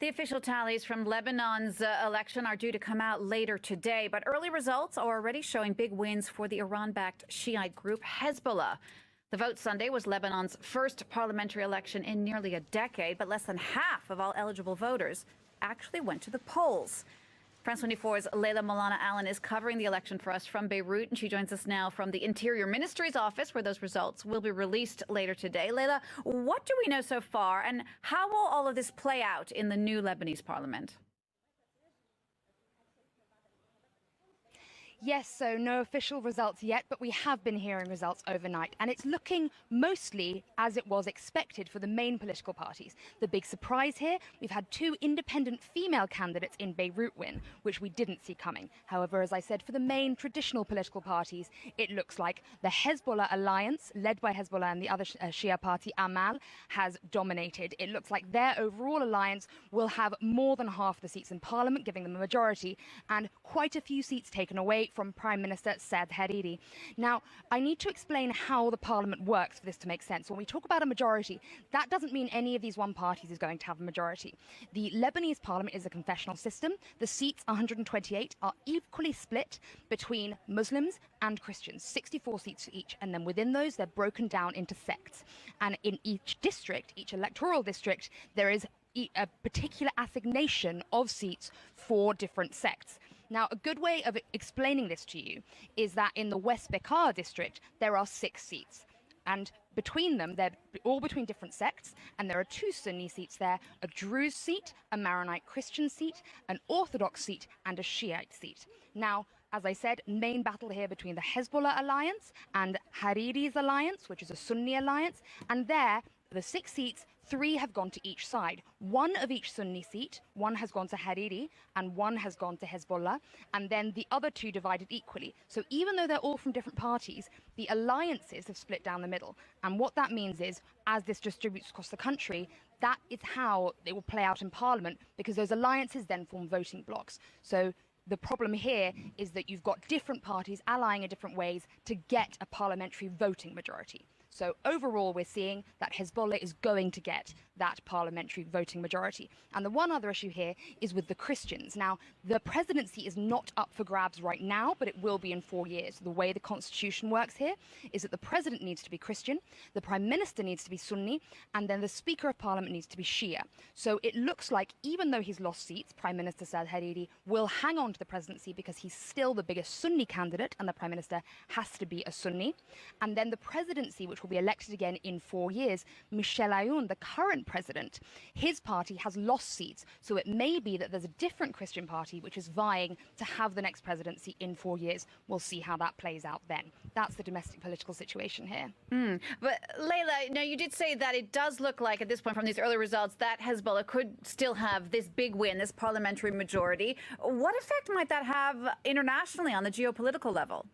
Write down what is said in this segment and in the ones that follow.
The official tallies from Lebanon's election are due to come out later today, but early results are already showing big wins for the Iran-backed Shiite group Hezbollah. The vote Sunday was Lebanon's first parliamentary election in nearly a decade, but less than half of all eligible voters actually went to the polls. France 24's Molana-Allen is covering the election for us from Beirut, and she joins us now from the Interior Ministry's office, where those results will be released later today. Leila, what do we know so far, and how will all of this play out in the new Lebanese parliament? Yes, so no official results yet, but we have been hearing results overnight, and it's looking mostly as it was expected for the main political parties. The big surprise here, we've had two independent female candidates in Beirut win, which we didn't see coming. However, as I said, for the main traditional political parties, it looks like the Hezbollah alliance, led by Hezbollah and the other Shia party, Amal, has dominated. It looks like their overall alliance will have more than half the seats in parliament, giving them a majority, and quite a few seats taken away from Prime Minister Saad Hariri. Now, I need to explain how the parliament works for this to make sense. When we talk about a majority, that doesn't mean any of these one parties is going to have a majority. The Lebanese parliament is a confessional system. The seats, 128, are equally split between Muslims and Christians, 64 seats for each, and then within those, they're broken down into sects. And in each district, each electoral district, there is a particular assignation of seats for different sects. Now, a good way of explaining this to you is that in the West Bekaa district, there are 6 seats. And between them, they're all between different sects, and there are 2 Sunni seats there, a Druze seat, a Maronite Christian seat, an Orthodox seat, and a Shiite seat. Now, as I said, main battle here between the Hezbollah alliance and Hariri's alliance, which is a Sunni alliance, and there, the 6 seats, 3 have gone to each side. 1 of each Sunni seat, 1 has gone to Hariri, and 1 has gone to Hezbollah, and then the other 2 divided equally. So even though they're all from different parties, the alliances have split down the middle. And what that means is, as this distributes across the country, that is how it will play out in Parliament, because those alliances then form voting blocks. So the problem here is that you've got different parties allying in different ways to get a parliamentary voting majority. So overall, we're seeing that Hezbollah is going to get that parliamentary voting majority. And the one other issue here is with the Christians. Now, the presidency is not up for grabs right now, but it will be in 4 years. The way the constitution works here is that the president needs to be Christian, the prime minister needs to be Sunni, and then the speaker of parliament needs to be Shia. So it looks like even though he's lost seats, Prime Minister Saad Hariri will hang on to the presidency because he's still the biggest Sunni candidate, and the prime minister has to be a Sunni. And then the presidency, which will be elected again in 4 years, Michel Aoun, the current president, his party has lost seats. So it may be that there's a different Christian party which is vying to have the next presidency in 4 years. We'll see how that plays out then. That's the domestic political situation here. But Leila, now you did say that it does look like at this point from these early results that Hezbollah could still have this big win, this parliamentary majority. What effect might that have internationally on the geopolitical level?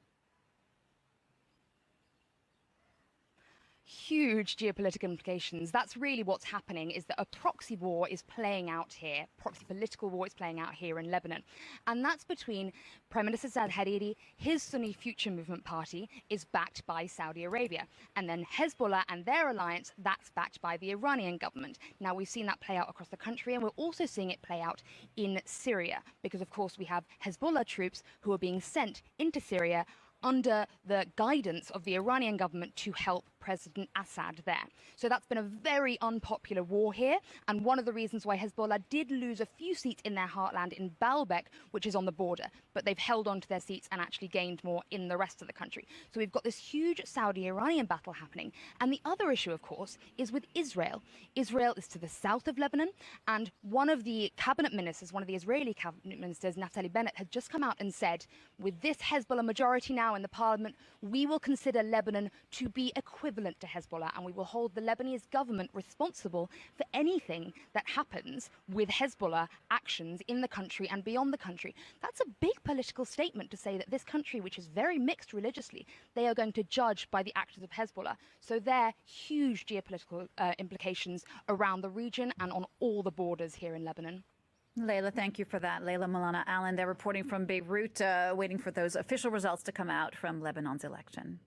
Huge geopolitical implications. That's really what's happening, is that a proxy war is playing out here, proxy political war is playing out here in Lebanon. And that's between Prime Minister Saad Hariri, his Sunni Future Movement party is backed by Saudi Arabia. And then Hezbollah and their alliance, that's backed by the Iranian government. Now, we've seen that play out across the country, and we're also seeing it play out in Syria, because of course we have Hezbollah troops who are being sent into Syria under the guidance of the Iranian government to help President Assad there. So that's been a very unpopular war here, and one of the reasons why Hezbollah did lose a few seats in their heartland in Baalbek, which is on the border, but they've held on to their seats and actually gained more in the rest of the country. So we've got this huge Saudi-Iranian battle happening. And the other issue, of course, is with Israel. Israel is to the south of Lebanon, and one of the cabinet ministers, one of the Israeli cabinet ministers, Naftali Bennett, had just come out and said, with this Hezbollah majority now in the parliament, we will consider Lebanon to be equivalent to Hezbollah, and we will hold the Lebanese government responsible for anything that happens with Hezbollah actions in the country and beyond the country. That's a big political statement to say that this country, which is very mixed religiously, they are going to judge by the actions of Hezbollah. So there are huge geopolitical implications around the region and on all the borders here in Lebanon. Leila, thank you for that. Leila Molana-Allen, they're reporting from Beirut, waiting for those official results to come out from Lebanon's election.